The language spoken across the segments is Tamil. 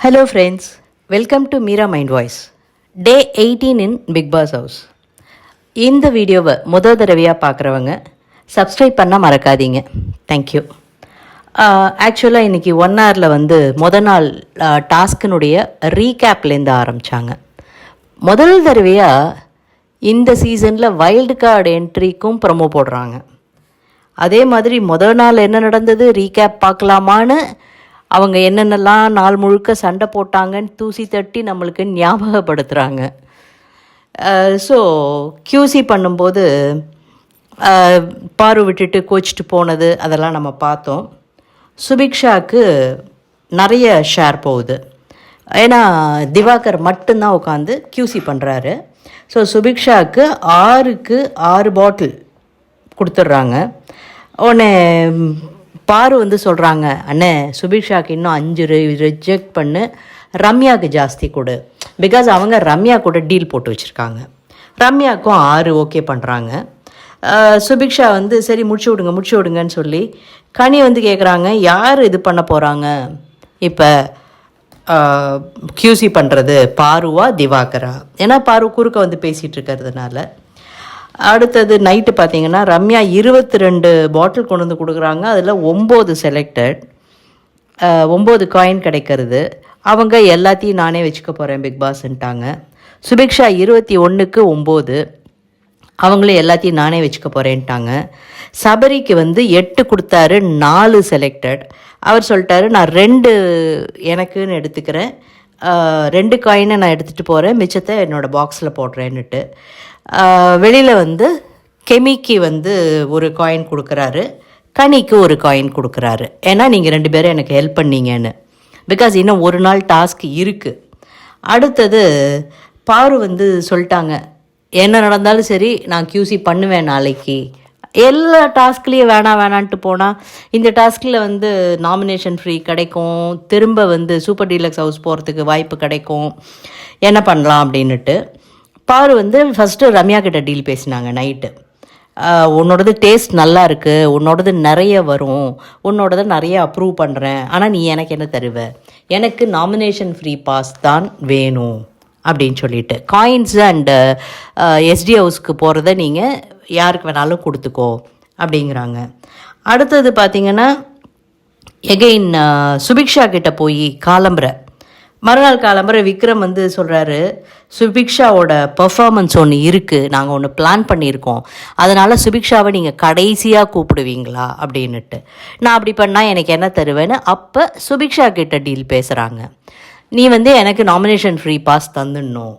Hello friends, welcome to Meera Mind Voice. Day 18 in Big Boss House. இந்த வீடியோவை முதல் தடவையாக பார்க்குறவங்க சப்ஸ்கிரைப் பண்ண மறக்காதீங்க. தேங்க்யூ. ஆக்சுவலாக இன்றைக்கி 1 ஹவரில் முதல் நாள் டாஸ்கினுடைய ரீகேப்லேருந்து ஆரம்பித்தாங்க. முதல் தடவையாக இந்த சீசனில் வைல்டு கார்டு என்ட்ரிக்கும் ப்ரொமோ போடுறாங்க. அதே மாதிரி முதல் நாள் என்ன நடந்தது ரீகேப் பார்க்கலாமான்னு அவங்க என்னென்னலாம் நாள் முழுக்க சண்டை போட்டாங்கன்னு தூசி தட்டி நம்மளுக்கு ஞாபகப்படுத்துகிறாங்க. ஸோ கியூசி பண்ணும்போது பாரு விட்டுட்டு கோச்சிட்டு போனது அதெல்லாம் நம்ம பார்த்தோம். சுபிக்ஷாவுக்கு நிறைய ஷேர் போகுது. ஏன்னா திவாகர் மட்டும்தான் உட்காந்து கியூசி பண்ணுறாரு. ஸோ சுபிக்ஷாவுக்கு 6க்கு 6 பாட்டில் கொடுத்துட்றாங்க. உடனே பாரு சொல்கிறாங்க, அண்ணே சுபிக்ஷாவுக்கு இன்னும் 5 ரிஜெக்ட் பண்ணு, ரம்யாவுக்கு ஜாஸ்தி கொடு. பிகாஸ் அவங்க ரம்யா கூட டீல் போட்டு வச்சுருக்காங்க. ரம்யாவுக்கும் 6 ஓகே பண்ணுறாங்க. சுபிக்ஷா சரி முடிச்சு விடுங்கன்னு சொல்லி கனி கேட்குறாங்க, யார் இது பண்ண போகிறாங்க இப்போ கியூசி பண்ணுறது, பாருவா திவாகரா? ஏன்னா பாரு குறுக்க பேசிகிட்டு இருக்கிறதுனால. அடுத்தது நைட்டு பார்த்திங்கன்னா ரம்யா 22 பாட்டில் கொண்டு கொடுக்குறாங்க. அதில் 9 செலக்டட், 9 காயின் கிடைக்கிறது. அவங்க எல்லாத்தையும் நானே வச்சுக்க போகிறேன் பிக் பாஸ்ன்ட்டாங்க. சுபிக்ஷா 21க்கு 9, அவங்களே எல்லாத்தையும் நானே வச்சுக்க போகிறேன்ட்டாங்க. சபரிக்கு 8 கொடுத்தாரு, 4 செலக்டட். அவர் சொல்லிட்டாரு, நான் 2 எனக்குன்னு எடுத்துக்கிறேன், 2 காயினை நான் எடுத்துகிட்டு போகிறேன், மிச்சத்தை என்னோடய பாக்ஸில் போடுறேன்னுட்டு. வெளியில் கெமிக்கு 1 காயின் கொடுக்குறாரு, கனிக்கு 1 காயின் கொடுக்குறாரு. ஏன்னா நீங்கள் 2 பேரும் எனக்கு ஹெல்ப் பண்ணீங்கன்னு. பிகாஸ் இன்னும் ஒரு நாள் டாஸ்க் இருக்குது. அடுத்தது பாரு சொல்லிட்டாங்க, என்ன நடந்தாலும் சரி நான் கியூசி பண்ணுவேன் நாளைக்கு. எல்லா டாஸ்க்லேயும் வேணான்ட்டு போனால் இந்த டாஸ்கில் நாமினேஷன் ஃப்ரீ கிடைக்கும், திரும்ப சூப்பர் டீலக்ஸ் ஹவுஸ் போகிறதுக்கு வாய்ப்பு கிடைக்கும், என்ன பண்ணலாம் அப்படின்னுட்டு பாரு ஃபஸ்ட்டு ரம்யா கிட்ட டீல் பேசினாங்க நைட்டு. உன்னோடது டேஸ்ட் நல்லா இருக்குது, உன்னோடது நிறைய வரும், உன்னோடது நிறைய அப்ரூவ் பண்ணுறேன், ஆனால் நீ எனக்கு என்ன தருவ, எனக்கு நாமினேஷன் ஃப்ரீ பாஸ் தான் வேணும் அப்படின்னு சொல்லிட்டு காயின்ஸ் அண்டு எஸ்டி ஹவுஸ்க்கு போகிறத நீங்கள் யாருக்கு வேணாலும் கொடுத்துக்கோ அப்படிங்கிறாங்க. அடுத்தது பார்த்திங்கன்னா எகெயின் சுபிக்ஷா கிட்ட போய் மறுநாள் காலம்பரை விக்ரம் சொல்கிறாரு, சுபிக்ஷாவோட பர்ஃபார்மன்ஸ் ஒன்று இருக்குது, நாங்கள் ஒன்று பிளான் பண்ணியிருக்கோம், அதனால் சுபிக்ஷாவை நீங்கள் கடைசியாக கூப்பிடுவீங்களா அப்படின்னுட்டு. நான் அப்படி பண்ணால் எனக்கு என்ன தருவேன்னு அப்போ சுபிக்ஷா கிட்ட டீல் பேசுகிறாங்க. நீ எனக்கு நாமினேஷன் ஃப்ரீ பாஸ் தந்துடணும்.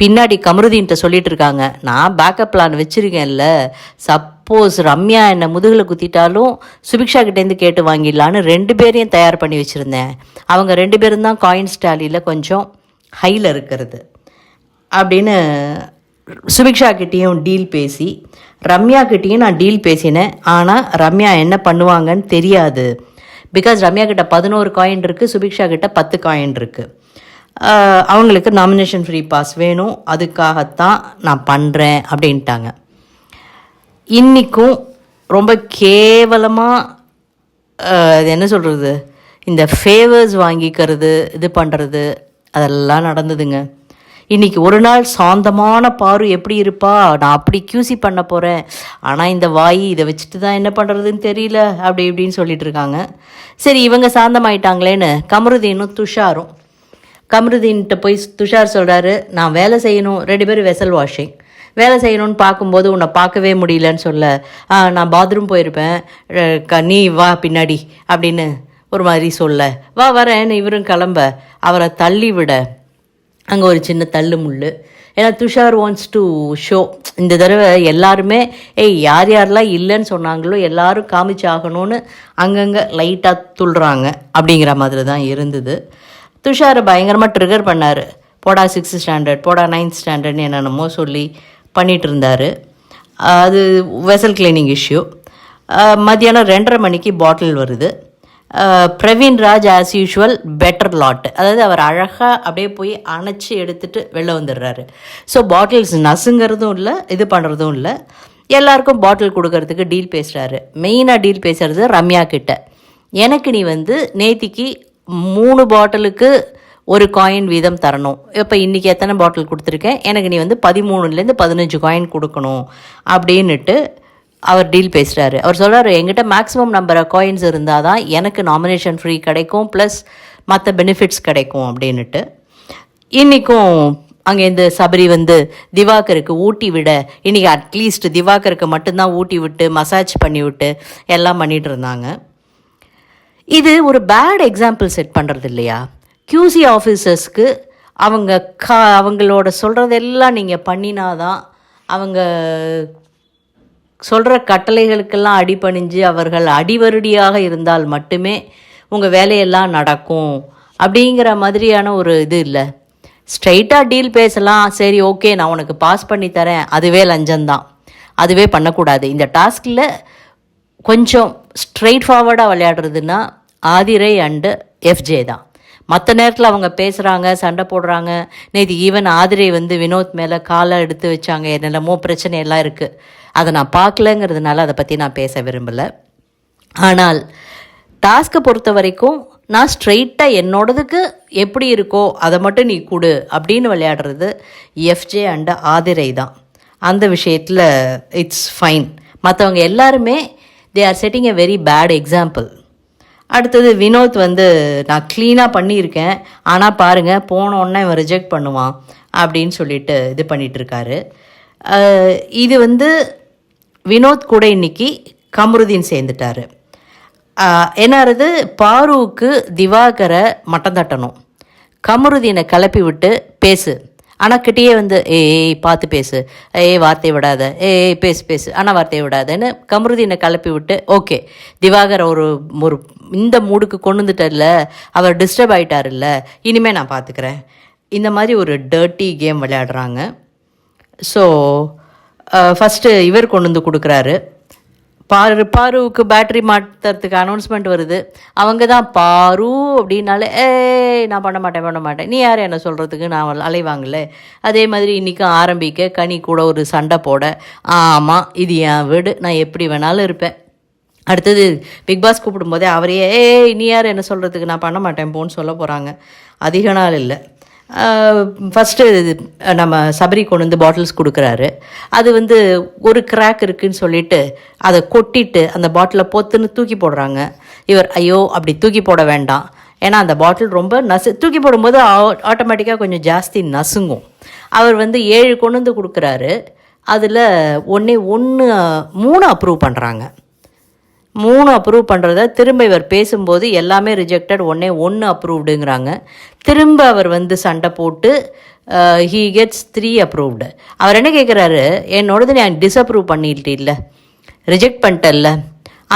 பின்னாடி கமருதீன்கிட்ட சொல்லிட்டு இருக்காங்க, நான் பேக்கப் பிளான் வச்சுருக்கேன்ல, சப்போஸ் ரம்யா என்னை முதுகில் குத்திட்டாலும் சுபிக்ஷா கிட்டேருந்து கேட்டு வாங்கிடலான்னு 2 பேரையும் தயார் பண்ணி வச்சுருந்தேன். அவங்க 2 பேரும் தான் காயின் ஸ்டாலியில் கொஞ்சம் ஹையில் இருக்கிறது அப்படின்னு சுபிக்ஷா கிட்டேயும் டீல் பேசி, ரம்யா கிட்டேயும் நான் டீல் பேசினேன். ஆனால் ரம்யா என்ன பண்ணுவாங்கன்னு தெரியாது. பிகாஸ் ரம்யா கிட்ட 11 காயின் இருக்குது, சுபிக்ஷா கிட்ட 10 காயின் இருக்குது. அவங்களுக்கு நாமினேஷன் ஃப்ரீ பாஸ் வேணும், அதுக்காகத்தான் நான் பண்ணுறேன் அப்படின்ட்டாங்க. இன்றைக்கும் ரொம்ப கேவலமாக என்ன சொல்கிறது, இந்த ஃபேவர்ஸ் வாங்கிக்கிறது இது பண்ணுறது அதெல்லாம் நடந்ததுங்க. இன்றைக்கி ஒரு நாள் சாந்தமான பாரு எப்படி இருப்பா, நான் அப்படி கியூசி பண்ண போகிறேன், ஆனால் இந்த வாய் இதை வச்சுட்டு தான் என்ன பண்ணுறதுன்னு தெரியல அப்படி இப்படின்னு சொல்லிட்டு இருக்காங்க. சரி இவங்க சாந்தமாயிட்டாங்களேன்னு கமருதீன்கிட்ட போய் துஷார் சொல்கிறாரு, நான் வேலை செய்யணும், 2 பேரும் வெசல் வாஷிங் வேலை செய்யணும்னு பார்க்கும்போது உன்னை பார்க்கவே முடியலன்னு சொல்ல, நான் பாத்ரூம் போயிருப்பேன், நீ வா பின்னாடி அப்படின்னு ஒரு மாதிரி சொல்ல, வரேன்னு இவரும் கிளம்ப அவரை தள்ளி விட அங்கே ஒரு சின்ன தள்ளு முள்ளு. ஏன்னா துஷார் வாண்ட்ஸ் டு ஷோ, இந்த தடவை எல்லாருமே யார் யாரெல்லாம் இல்லைன்னு சொன்னாங்களோ எல்லாரும் காமிச்சாகணும்னு அங்கங்கே லைட்டாக துள்ளுறாங்க அப்படிங்கிற மாதிரி தான் இருந்தது. துஷாரை பயங்கரமாக ட்ரிகர் பண்ணார், போடா 6th ஸ்டாண்டர்ட், போடா 9th ஸ்டாண்டர்ட்னு என்னென்னமோ சொல்லி பண்ணிகிட்டு இருந்தார். அது வெசல் கிளீனிங் இஷ்யூ. மத்தியானம் 2:30 மணிக்கு பாட்டில் வருது. Praveen Raj as usual better lot, அதாவது அவர் அழகாக அப்படியே போய் அணைச்சி எடுத்துகிட்டு வெளில வந்துடுறாரு. ஸோ பாட்டில்ஸ் நசுங்கிறதும் இல்லை, இது பண்ணுறதும் இல்லை, எல்லாருக்கும் பாட்டில் கொடுக்கறதுக்கு டீல் பேசுகிறாரு. மெயினாக டீல் பேசுகிறது ரம்யா கிட்ட. எனக்கு நீ நேத்திக்கு 3 பாட்டிலுக்கு ஒரு காயின் வீதம் தரணும். இப்போ இன்றைக்கி எத்தனை பாட்டில் கொடுத்துருக்கேன், எனக்கு நீ வந்து 13லேருந்து 15 காயின் கொடுக்கணும் அப்படின்னுட்டு அவர் டீல் பேசுகிறாரு. அவர் சொல்கிறாரு, எங்கிட்ட மேக்ஸிமம் நம்பர் காயின்ஸ் இருந்தால் தான் எனக்கு நாமினேஷன் ஃப்ரீ கிடைக்கும், ப்ளஸ் மற்ற பெனிஃபிட்ஸ் கிடைக்கும் அப்படின்னுட்டு. இன்றைக்கும் அங்கேருந்து சபரி வந்து திவாகருக்கு ஊட்டி விட, இன்றைக்கி அட்லீஸ்ட் திவாகருக்கு மட்டும்தான் ஊட்டி விட்டு மசாஜ் பண்ணி விட்டு எல்லாம் பண்ணிகிட்டு இருந்தாங்க. இது ஒரு பேட் எக்ஸாம்பிள் செட் பண்ணுறது இல்லையா? QC ஆஃபீஸர்ஸ்க்கு அவங்களோட சொல்கிறதெல்லாம் நீங்கள் பண்ணினாதான், அவங்க சொல்கிற கட்டளைகளுக்கெல்லாம் அடிபணிஞ்சு அவர்கள் அடிவருடியாக இருந்தால் மட்டுமே உங்கள் வேலையெல்லாம் நடக்கும் அப்படிங்கிற மாதிரியான ஒரு இது இல்லை. ஸ்ட்ரைட்டாக டீல் பேசலாம், சரி ஓகே நான் உனக்கு பாஸ் பண்ணி தரேன், அதுவே லஞ்சம்தான், அதுவே பண்ணக்கூடாது. இந்த டாஸ்கில் கொஞ்சம் ஸ்ட்ரெயிட் ஃபார்வர்டாக விளையாடுறதுன்னா ஆதிரை அண்டு FJ தான். மற்ற நேரத்தில் அவங்க பேசுகிறாங்க, சண்டை போடுறாங்க. நேற்று ஈவன் ஆதிரை வந்து வினோத் மேலே காலை எடுத்து வச்சாங்க, என்னென்னமோ பிரச்சனையெல்லாம் இருக்குது. அதை நான் பார்க்கலங்கிறதுனால அதை பற்றி நான் பேச விரும்பலை. ஆனால் டாஸ்க்கை பொறுத்த வரைக்கும் நான் ஸ்ட்ரெயிட்டாக என்னோடதுக்கு எப்படி இருக்கோ அதை மட்டும் நீ கொடு அப்படின்னு விளையாடுறது FJ அண்ட் ஆதிரை தான். அந்த விஷயத்தில் இட்ஸ் ஃபைன். மற்றவங்க எல்லாருமே they are setting a very bad example. அடுத்தது வினோத் வந்து நான் க்ளீனாக பண்ணியிருக்கேன், ஆனால் பாருங்கள் போனோன்னே இவன் ரிஜெக்ட் பண்ணுவான் அப்படின்னு சொல்லிட்டு இது பண்ணிகிட்ருக்காரு. இது வந்து வினோத் கூட இன்றைக்கி கமருதீன் சேர்ந்துட்டார். என்னது, பாருவுக்கு திவாகரை மட்டம் தட்டணும், கமருதீனை கிளப்பி விட்டு பேசு, ஆனால் கிட்டேயே வந்து ஏய் பார்த்து பேசு, வார்த்தையை விடாத, பேசு ஆனால் வார்த்தையை விடாதன்னு கமருதீனை கிளப்பி விட்டு, ஓகே திவாகரை ஒரு இந்த மூடுக்கு கொண்டு வந்துட்டல, அவர் டிஸ்டர்ப் ஆகிட்டார்ல, இனிமேல் நான் பார்த்துக்கிறேன். இந்த மாதிரி ஒரு டர்ட்டி கேம் விளையாடுறாங்க. ஸோ ஃபஸ்ட்டு இவர் கொண்டு வந்து கொடுக்குறாரு. பாருவுக்கு பேட்ரி மாற்றுறதுக்கு அனௌன்ஸ்மெண்ட் வருது. அவங்க தான் பாரு அப்படின்னாலே நான் பண்ண மாட்டேன், நீ யார் என்ன சொல்கிறதுக்கு, நான் அலைவாங்களே. அதே மாதிரி இன்றைக்கும் ஆரம்பிக்க கனி கூட ஒரு சண்டை போட, ஆமாம் இது என் வீடு, நான் எப்படி வேணாலும் இருப்பேன். அடுத்தது பிக்பாஸ் கூப்பிடும்போதே அவரையே நீ யார் என்ன சொல்கிறதுக்கு, நான் பண்ண மாட்டேன் போன்னு சொல்ல போகிறாங்க. அதிக நாள் இல்லை. ஃபஸ்ட்டு நம்ம சபரி கொண்டு வந்து பாட்டில்ஸ் கொடுக்குறாரு. அது வந்து ஒரு கிராக் இருக்குதுன்னு சொல்லிட்டு அதை கொட்டிட்டு அந்த பாட்டிலை பொத்துன்னு தூக்கி போடுறாங்க. இவர் ஐயோ அப்படி தூக்கி போட வேண்டாம், ஏன்னா அந்த பாட்டில் ரொம்ப தூக்கி போடும்போது ஆட்டோமேட்டிக்காக கொஞ்சம் ஜாஸ்தி நசுங்கும். அவர் வந்து 7 கொண்டு வந்து கொடுக்குறாரு. அதில் 3 அப்ரூவ் பண்ணுறாங்க. 3 அப்ரூவ் பண்ணுறத திரும்ப இவர் பேசும்போது எல்லாமே ரிஜெக்டட், 1 அப்ரூவ்டுங்கிறாங்க. திரும்ப அவர் வந்து சண்டை போட்டு ஹீ கெட்ஸ் 3 அப்ரூவ்டு. அவர் என்ன கேட்குறாரு, என்னோடது நான் டிஸ்அப்ரூவ் பண்ணிட்டு இல்லை, ரிஜெக்ட் பண்ணிட்டேன்ல,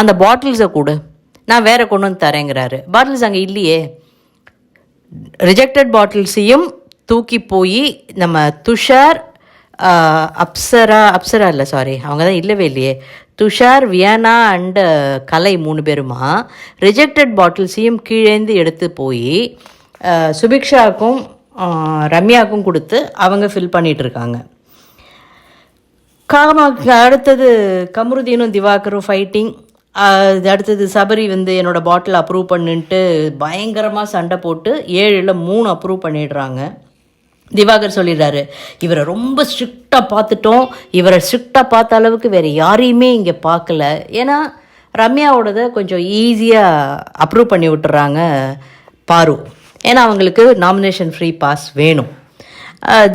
அந்த பாட்டில்ஸை கொடு, நான் வேறு கொண்டு வந்து தரேங்கிறாரு. பாட்டில்ஸ் அங்கே இல்லையே. ரிஜெக்டட் பாட்டில்ஸையும் தூக்கி போய் நம்ம துஷார், அப்சரா இல்லை சாரி அவங்க தான் இல்லவே இல்லையே, துஷார், வியானா அண்டு கலை 3 பேருமா ரிஜெக்டட் பாட்டில்ஸையும் கீழேந்து எடுத்து போய் சுபிக்ஷாவுக்கும் ரம்யாவுக்கும் கொடுத்து அவங்க ஃபில் பண்ணிகிட்ருக்காங்க. அடுத்தது கமருதீனும் திவாகரும் ஃபைட்டிங். அடுத்தது சபரி வந்து என்னோடய பாட்டில் அப்ரூவ் பண்ணிட்டு பயங்கரமாக சண்டை போட்டு 7ல் 3 அப்ரூவ் பண்ணிடுறாங்க. திவாகர் சொல்லிடுறாரு, இவரை ரொம்ப ஸ்ட்ரிக்டாக பார்த்துட்டோம், இவரை ஸ்ட்ரிக்டாக பார்த்த அளவுக்கு வேறு யாரையுமே இங்கே பார்க்கல. ஏன்னா ரம்யாவோடதை கொஞ்சம் ஈஸியாக அப்ரூவ் பண்ணி விட்டுறாங்க பாரு, ஏன்னா அவங்களுக்கு நாமினேஷன் ஃப்ரீ பாஸ் வேணும்.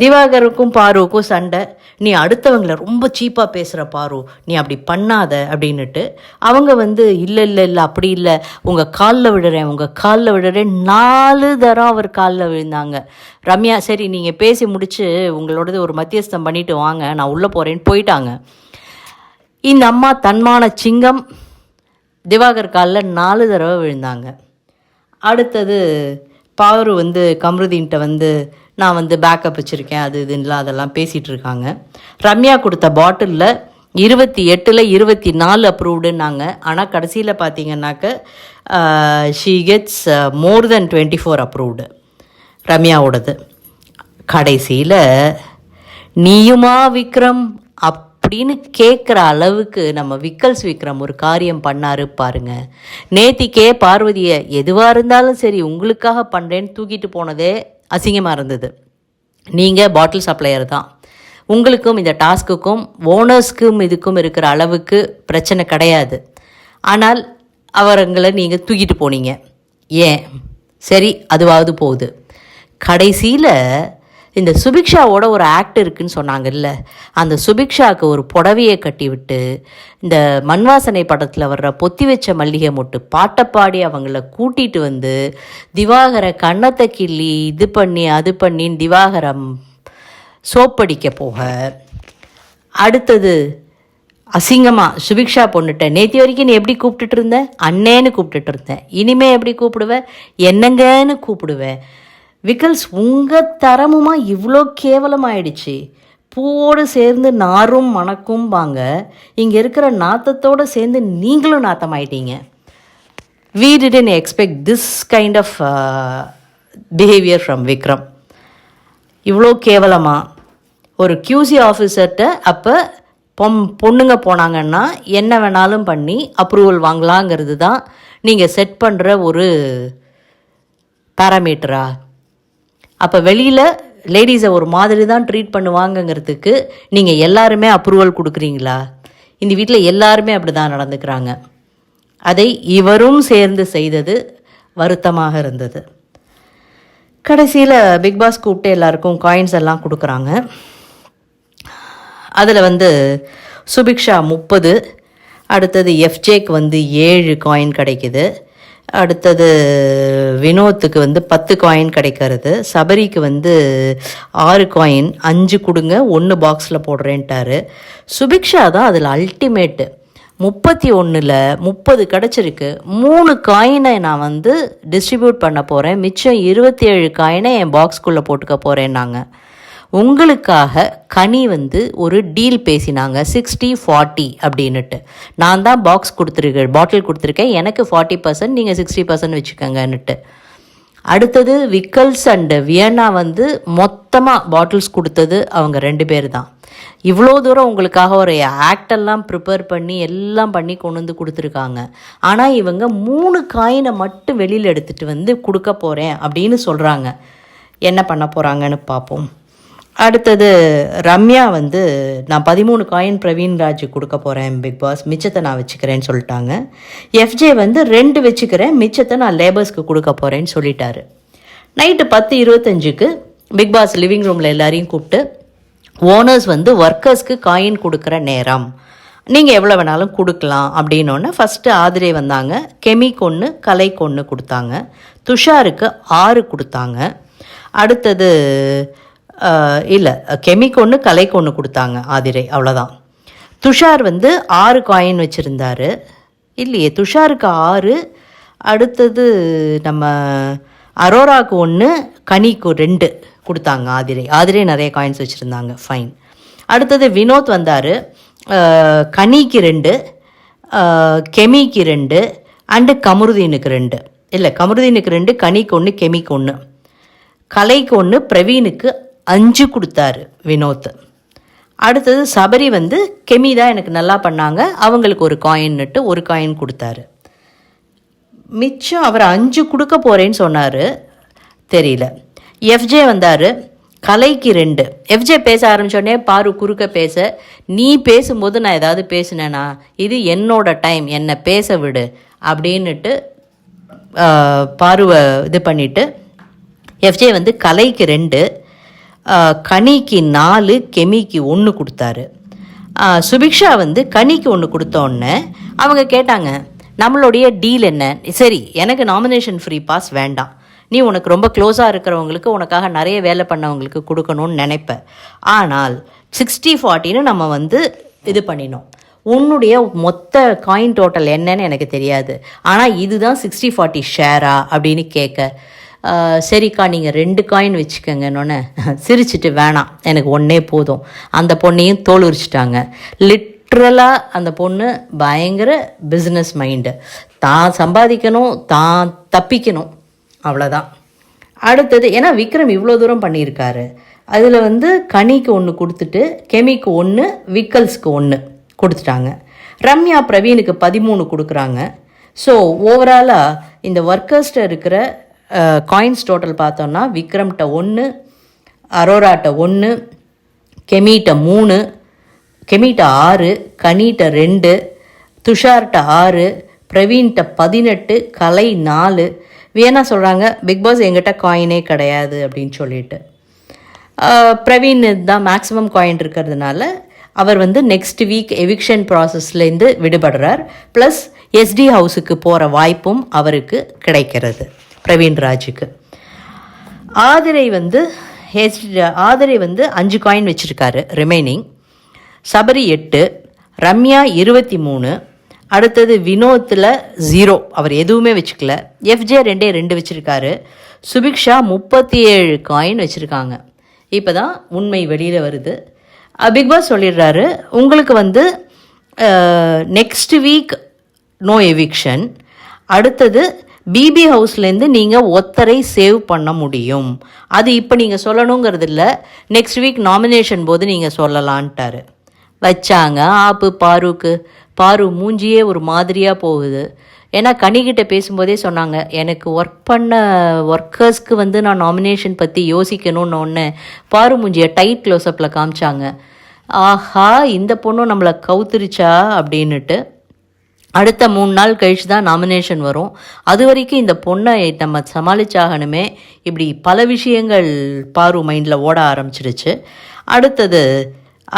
திவாகருக்கும் பாருவுக்கும் சண்டை. நீ அடுத்தவங்களை ரொம்ப சீப்பாக பேசுகிற பாரு, நீ அப்படி பண்ணாத அப்படின்னுட்டு அவங்க வந்து இல்லை அப்படி இல்லை, உங்கள் காலில் விடுறேன் 4 தரம் அவர் காலில் விழுந்தாங்க. ரம்யா சரி நீங்கள் பேசி முடித்து உங்களோடது ஒரு மத்தியஸ்தம் பண்ணிவிட்டு வாங்க, நான் உள்ளே போகிறேன்னு போயிட்டாங்க. இந்த அம்மா தன்மான சிங்கம் திவாகர் காலில் 4 தடவை விழுந்தாங்க. அடுத்தது பாரு வந்து கமருதீன்கிட்ட வந்து நான் வந்து பேக்கப் வச்சுருக்கேன் அது இதுலாம் அதெல்லாம் பேசிகிட்டு இருக்காங்க. ரம்யா கொடுத்த பாட்டிலில் 28ல் 24 அப்ரூவ்டுன்னாங்க. ஆனால் கடைசியில் பார்த்தீங்கன்னாக்க she gets more then 24 approved ரம்யாவோடது. கடைசியில் நீயுமா விக்ரம் அப்படின்னு கேட்குற அளவுக்கு நம்ம விக்கல்ஸ் விக்ரம் ஒரு காரியம் பண்ணாரு பாருங்க. நேத்திக்கே பார்வதியை எதுவாக இருந்தாலும் சரி உங்களுக்காக பண்ணுறேன்னு தூக்கிட்டு போனதே அசிங்கமாக இருந்தது. நீங்கள் பாட்டில் சப்ளையர் தான், உங்களுக்கும் இந்த டாஸ்க்குக்கும் ஓனர்ஸ்க்கும் இதுக்கும் இருக்கிற அளவுக்கு பிரச்சனை கிடையாது. ஆனால் அவங்களை நீங்கள் தூக்கிட்டு போனீங்க. ஏன்? சரி, அதுவாவது போகுது. கடைசியில் இந்த சுபிக்ஷாவோட ஒரு ஆக்ட் இருக்குன்னு சொன்னாங்கல்ல, அந்த சுபிக்ஷாவுக்கு ஒரு புடவையை கட்டி விட்டு இந்த மண்வாசனை படத்தில் வர்ற பொத்தி வச்ச மல்லிகை மொட்டு பாட்டை பாடி அவங்கள கூட்டிகிட்டு வந்து திவாகரை கன்னத்தை கிள்ளி இது பண்ணி அது பண்ணின்னு திவாகரம் சோப்படிக்க போக, அடுத்தது அசிங்கமாக சுபிக்ஷா பொண்ணுட்ட நேற்று வரைக்கும் நீ எப்படி கூப்பிட்டுட்டு இருந்த? அண்ணேன்னு கூப்பிட்டுட்டு இருந்தேன், இனிமே எப்படி கூப்பிடுவேன்? என்னங்கன்னு கூப்பிடுவேன். விக்கல்ஸ் உங்கள் தரமுமா இவ்வளோ கேவலமாயிடுச்சு. பூவோடு சேர்ந்து நாரும் மணக்கும் பாங்க, இங்கே இருக்கிற நாத்தத்தோடு சேர்ந்து நீங்களும் நாத்தமாயிட்டீங்க. We didn't expect this kind of behavior from Vikram. இவ்வளோ கேவலமாக ஒரு QC ஆஃபீஸர்கிட்ட அப்போ பொண்ணுங்க போனாங்கன்னா என்ன வேணாலும் பண்ணி அப்ரூவல் வாங்கலாங்கிறது தான் நீங்கள் செட் பண்ணுற ஒரு பேராமீட்டரா? அப்போ வெளியில் லேடிஸை ஒரு மாதிரி தான் ட்ரீட் பண்ணுவாங்கங்கிறதுக்கு நீங்கள் எல்லாருமே அப்ரூவல் கொடுக்குறீங்களா? இந்த வீட்டில் எல்லாருமே அப்படி தான் நடந்துக்கிறாங்க. அதை இவரும் சேர்ந்து செய்தது வருத்தமாக இருந்தது. கடைசியில் பிக்பாஸ் கூப்பிட்டு எல்லாருக்கும் காயின்ஸ் எல்லாம் கொடுக்குறாங்க. அதில் சுபிக்ஷா 30, அடுத்தது எஃப்ஜேக்கு 7 காயின் கிடைக்குது, அடுத்தது வினோத்துக்கு 10 காயின் கிடைக்கிறது, சபரிக்கு 6 காயின், 5 கொடுங்க 1 பாக்ஸில் போடுறேன்ட்டாரு. சுபிக்ஷா தான் அதில் அல்டிமேட்டு. 31ல் 30 கிடச்சிருக்கு. 3 காயினை நான் டிஸ்ட்ரிபியூட் பண்ண போகிறேன், மிச்சம் 27 காயினை என் பாக்ஸ்குள்ளே போட்டுக்க போகிறேன்னாங்க. உங்களுக்காக கனி ஒரு டீல் பேசினாங்க 60-40 அப்படின்னுட்டு. நான் தான் பாட்டில் கொடுத்துருக்கேன், எனக்கு 40%, நீங்கள் 60% வச்சுக்கோங்கன்னுட்டு. அடுத்தது விக்கல்ஸ் அண்டு வியன்னா மொத்தமாக பாட்டில்ஸ் கொடுத்தது அவங்க 2 பேர் தான். இவ்வளோ தூரம் உங்களுக்காக ஒரு ஆக்டெல்லாம் ப்ரிப்பேர் பண்ணி எல்லாம் பண்ணி கொண்டு வந்து கொடுத்துருக்காங்க. ஆனால் இவங்க 3 காயினை மட்டும் வெளியில் எடுத்துகிட்டு கொடுக்க போகிறேன் அப்படின்னு சொல்கிறாங்க. என்ன பண்ண போகிறாங்கன்னு பார்ப்போம். அடுத்தது ரம்யா நான் 13 காயின் பிரவீன் ராஜ் கொடுக்க போகிறேன் பிக் பாஸ், மிச்சத்தை நான் வச்சுக்கிறேன்னு சொல்லிட்டாங்க. எஃப்ஜே 2 வச்சுக்கிறேன், மிச்சத்தை நான் லேபர்ஸ்க்கு கொடுக்க போகிறேன்னு சொல்லிட்டாரு. நைட்டு 10:25க்கு பிக் பாஸ் லிவிங் ரூமில் எல்லாரையும் கூப்பிட்டு ஓனர்ஸ் ஒர்க்கர்ஸ்க்கு காயின் கொடுக்குற நேரம், நீங்கள் எவ்வளோ வேணாலும் கொடுக்கலாம் அப்படின்னோடனே ஃபஸ்ட்டு ஆதிரே வந்தாங்க. கெமிக்கு 1, கலைக்கு 1 கொடுத்தாங்க. துஷாருக்கு 6 கொடுத்தாங்க. அடுத்தது இல்லை, கெமிக்கு 1, கலைக்கு 1 கொடுத்தாங்க ஆதிரை, அவ்வளோதான். துஷார் 6 காயின் வச்சுருந்தார். இல்லையே, துஷாருக்கு 6, அடுத்தது நம்ம அரோராவுக்கு 1, கனிக்கு 2 கொடுத்தாங்க ஆதிரை நிறைய காயின்ஸ் வச்சுருந்தாங்க, ஃபைன். அடுத்தது வினோத் வந்தார், கனிக்கு 2, கெமிக்கு 2 அண்டு கமருதீனுக்கு 2. இல்லை, கமருதீனுக்கு 2, கனிக்கு 1, கெமிக்கு 1, கலைக்கு 1, பிரவீனுக்கு 5 கொடுத்தாரு வினோத். அடுத்தது சபரி கெமி தான் எனக்கு நல்லா பண்ணாங்க, அவங்களுக்கு 1 காயின்னுட்டு 1 காயின் கொடுத்தாரு. மிச்சம் அவர் 5 கொடுக்க போகிறேன்னு சொன்னார், தெரியல. எஃப்ஜே வந்தார், கலைக்கு 2. எஃப்ஜே பேச ஆரம்பித்தோடனே பாரு குறுக்க பேச, நீ பேசும்போது நான் ஏதாவது பேசினேன்னா இது என்னோட டைம், என்னை பேச விடு அப்படின்னுட்டு பாருவை இது பண்ணிவிட்டு எஃப்ஜே கலைக்கு 2, கனிக்கு 4, கெமிக்கு 1 கொடுத்தாரு. சுபிக்ஷா கனிக்கு 1 கொடுத்தோன்னே அவங்க கேட்டாங்க நம்மளுடைய டீல் என்ன? சரி, எனக்கு நாமினேஷன் ஃப்ரீ பாஸ் வேண்டாம், நீ உனக்கு ரொம்ப க்ளோஸாக இருக்கிறவங்களுக்கு, உனக்காக நிறைய வேலை பண்ணவங்களுக்கு கொடுக்கணும்னு நினைப்ப. ஆனால் 60-40ன்னு நம்ம இது பண்ணினோம். உன்னுடைய மொத்த காயின் டோட்டல் என்னன்னு எனக்கு தெரியாது, ஆனால் இதுதான் 60-40 ஷேரா அப்படின்னு கேட்க, சரிக்கா நீங்கள் 2 காயின் வச்சுக்கோங்கன்னொன்னே சிரிச்சிட்டு வேணாம் எனக்கு 1 போதும். அந்த பொண்ணையும் தோல் உரிச்சிட்டாங்க. லிட்ரலாக அந்த பொண்ணு பயங்கர பிஸ்னஸ் மைண்டு, தான் சம்பாதிக்கணும், தான் தப்பிக்கணும், அவ்வளோதான். அடுத்தது ஏன்னா விக்ரம் இவ்வளோ தூரம் பண்ணியிருக்காரு, அதில் கனிக்கு 1 கொடுத்துட்டு கெமிக்கு 1, விக்கல்ஸ்க்கு 1 கொடுத்துட்டாங்க. ரம்யா பிரவீனுக்கு 13 கொடுக்குறாங்க. ஸோ ஓவராலாக இந்த ஒர்க்கர்ஸ்ட இருக்கிற காயின்ஸ் டோட்டல் பார்த்தோன்னா விக்ரம்கிட்ட 1, அரோராட்ட 1, கெமிட்ட 3, கெமிட்ட 6, கனிட்ட 2, துஷார்ட்ட 6, பிரவீன்கிட்ட 18, கலை 4. வேணா சொல்கிறாங்க பிக் பாஸ் எங்கிட்ட காயினே கிடையாது அப்படின்னு சொல்லிட்டு. பிரவீன் தான் மேக்ஸிமம் காயின் இருக்கிறதுனால அவர் வந்து நெக்ஸ்ட் வீக் எவிக்ஷன் ப்ராசஸ்லேருந்து விடுபடுறார். ப்ளஸ் எஸ்டி ஹவுஸுக்கு போகிற வாய்ப்பும் அவருக்கு கிடைக்கிறது பிரவீன் ராஜுக்கு. ஆதிரை வந்து 5 காயின் வச்சுருக்காரு ரிமைனிங். சபரி 8, ரம்யா 23, அடுத்தது வினோத்தில் 0, அவர் எதுவுமே வச்சுக்கல. எஃப்ஜே 2 வச்சுருக்காரு. சுபிக்ஷா 37 காயின் வச்சுருக்காங்க. இப்போ தான் உண்மை வெளியில் வருது. பிக் பாஸ் சொல்லிடுறாரு, உங்களுக்கு வந்து நெக்ஸ்ட் வீக் நோ எவிக்ஷன், அடுத்தது பிபி ஹவுஸ்லேருந்து நீங்கள் ஒத்தரை சேவ் பண்ண முடியும். அது இப்போ நீங்கள் சொல்லணுங்கிறது இல்லை, நெக்ஸ்ட் வீக் நாமினேஷன் போது நீங்கள் சொல்லலான்ட்டாரு. வச்சாங்க ஆப்பு பாரு மூஞ்சியே ஒரு மாதிரியாக போகுது. ஏன்னா கனிக்கிட்ட பேசும்போதே சொன்னாங்க, எனக்கு ஒர்க் பண்ண ஒர்க்கர்ஸ்க்கு வந்து நான் நாமினேஷன் பற்றி யோசிக்கணும்னு ஒன்று பாரு மூஞ்சியை டைட் க்ளோஸ்அப்பில் காமிச்சாங்க. ஆஹா, இந்த பொண்ணும் நம்மளை கவுத்துருச்சா அப்படின்னுட்டு. அடுத்த 3 நாள் கழிச்சு தான் நாமினேஷன் வரும். அது வரைக்கும் இந்த பொண்ணை நம்ம சமாளிச்சாகணுமே. இப்படி பல விஷயங்கள் பாரு மைண்டில் ஓட ஆரம்பிச்சிடுச்சு. அடுத்தது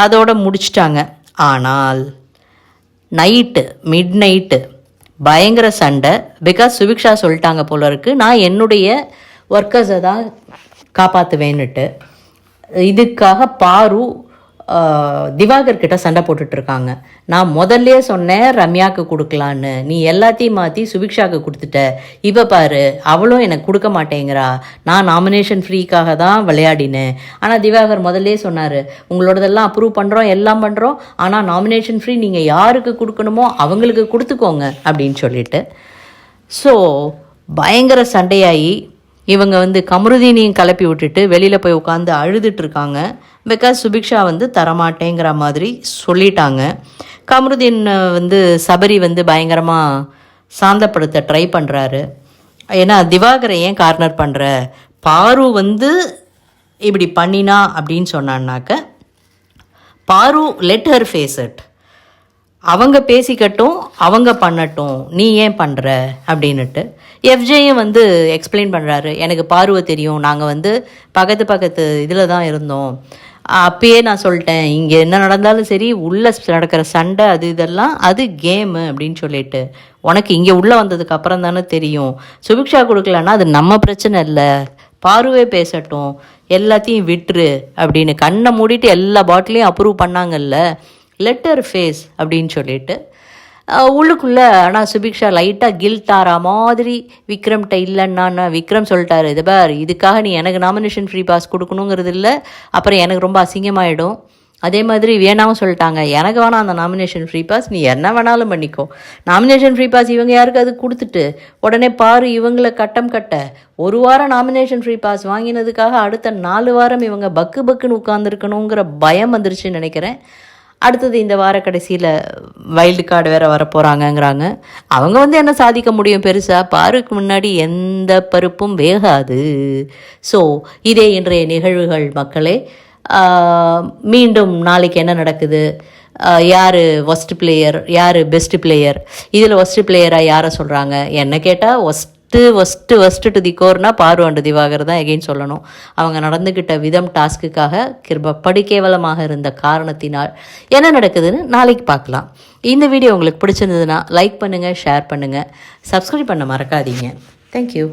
அதோட முடிச்சிட்டாங்க. ஆனால் மிட் நைட்டு பயங்கர சண்டை. பிகாஸ் சுபிக்ஷா சொல்லிட்டாங்க போல இருக்கு, நான் என்னுடைய ஒர்க்கர்ஸை தான் காப்பாற்றுவேன்னுட்டு. இதுக்காக பாரு திவாகர் கிட்ட சண்டை போட்டுட்ருக்காங்க. நான் முதல்ல சொன்னேன் ரம்யாவுக்கு கொடுக்கலான்னு, நீ எல்லாத்தையும் மாற்றி சுபிக்ஷாவுக்கு கொடுத்துட்ட. இப்போ பாரு அவளும் எனக்கு கொடுக்க மாட்டேங்கிறா. நான் நாமினேஷன் ஃப்ரீக்காக தான் விளையாடினேன். ஆனால் திவாகர் முதல்ல சொன்னார், உங்களோடதெல்லாம் அப்ரூவ் பண்ணுறோம், எல்லாம் பண்ணுறோம், ஆனால் நாமினேஷன் ஃப்ரீ நீங்கள் யாருக்கு கொடுக்கணுமோ அவங்களுக்கு கொடுத்துக்கோங்க அப்படின்னு சொல்லிட்டு. ஸோ பயங்கர சண்டையாகி இவங்க வந்து கமருதீனையும் கிளப்பி விட்டுட்டு வெளியில் போய் உட்காந்து அழுதுட்ருக்காங்க. பிகாஸ் சுபிக்ஷா வந்து தரமாட்டேங்கிற மாதிரி சொல்லிட்டாங்க. கமருதீன் வந்து சபரி வந்து பயங்கரமாக சாந்தப்படுத்த ட்ரை பண்ணுறாரு. ஏன்னா திவாகரை ஏன் கார்னர் பண்ணுற, பாரு வந்து இப்படி பண்ணினா அப்படின்னு சொன்னான்னாக்க பாரு லெட் ஹர் ஃபேஸ் இட், அவங்க பேசிக்கட்டும், அவங்க பண்ணட்டும், நீ ஏன் பண்ணுற அப்படின்னுட்டு. எஃப்ஜேயும் வந்து எக்ஸ்பிளைன் பண்ணுறாரு, எனக்கு பாருவை தெரியும், நாங்கள் வந்து பக்கத்து இதில் தான் இருந்தோம், அப்பயே நான் சொல்லிட்டேன் இங்கே என்ன நடந்தாலும் சரி, உள்ளே நடக்கிற சண்டை அது இதெல்லாம் அது கேமு அப்படின்னு சொல்லிட்டு, உனக்கு இங்கே உள்ளே வந்ததுக்கு அப்புறம் தானே தெரியும். சுபிக்ஷா கொடுக்கலன்னா அது நம்ம பிரச்சனை இல்லை, பாருவே பேசட்டும், எல்லாத்தையும் விட்டுரு அப்படின்னு கண்ணை மூடிட்டு எல்லா பாட்டிலையும் அப்ரூவ் பண்ணாங்கல்ல, லெட்டர் ஃபேஸ் அப்படின்னு சொல்லிட்டு உள்ளுக்குள்ளே. ஆனால் சுபிக்ஷா லைட்டாக கில்ட் ஆகிற மாதிரி விக்ரம்கிட்ட இல்லைன்னா, விக்ரம் சொல்லிட்டாரு, இது பார் இதுக்காக நீ எனக்கு நாமினேஷன் ஃப்ரீ பாஸ் கொடுக்கணுங்கிறது இல்லை, அப்புறம் எனக்கு ரொம்ப அசிங்கமாயிடும். அதே மாதிரி வேணாவும் சொல்லிட்டாங்க, எனக்கு வேணாம் அந்த நாமினேஷன் ஃப்ரீ பாஸ், நீ என்ன வேணாலும் பண்ணிக்கோ. நாமினேஷன் ஃப்ரீ பாஸ் இவங்க யாருக்கு அது கொடுத்துட்டு உடனே பாரு இவங்களை கட்டம் கட்ட. 1 வாரம் நாமினேஷன் ஃப்ரீ பாஸ் வாங்கினதுக்காக அடுத்த 4 வாரம் இவங்க பக்குன்னு உட்காந்துருக்கணுங்கிற பயம் வந்துருச்சுன்னு நினைக்கிறேன். அடுத்தது இந்த வார கடைசியில் வைல்டு கார்டு வேறு வரப்போகிறாங்கங்கிறாங்க. அவங்க வந்து என்ன சாதிக்க முடியும் பெருசாக, பாருக்கு முன்னாடி எந்த பருப்பும் வேகாது. ஸோ இதே இன்றைய நிகழ்வுகள் மக்களே. மீண்டும் நாளைக்கு என்ன நடக்குது, யார் ஒஸ்ட் பிளேயர், யார் பெஸ்ட் பிளேயர், இதில் ஒஸ்ட் பிளேயராக யாரை சொல்கிறாங்க, என்ன கேட்டால் ஒஸ்ட்டு டு தி கோர்னா பாரு அண்டு திவாகர் தான் எகைன் சொல்லணும். அவங்க நடந்துக்கிட்ட விதம் டாஸ்க்குக்காக படிக்கேவலமாக இருந்த காரணத்தினால் என்ன நடக்குதுன்னு நாளைக்கு பார்க்கலாம். இந்த வீடியோ உங்களுக்கு பிடிச்சிருந்ததுன்னா லைக் பண்ணுங்கள், ஷேர் பண்ணுங்கள், சப்ஸ்கிரைப் பண்ண மறக்காதீங்க. தேங்க்யூ.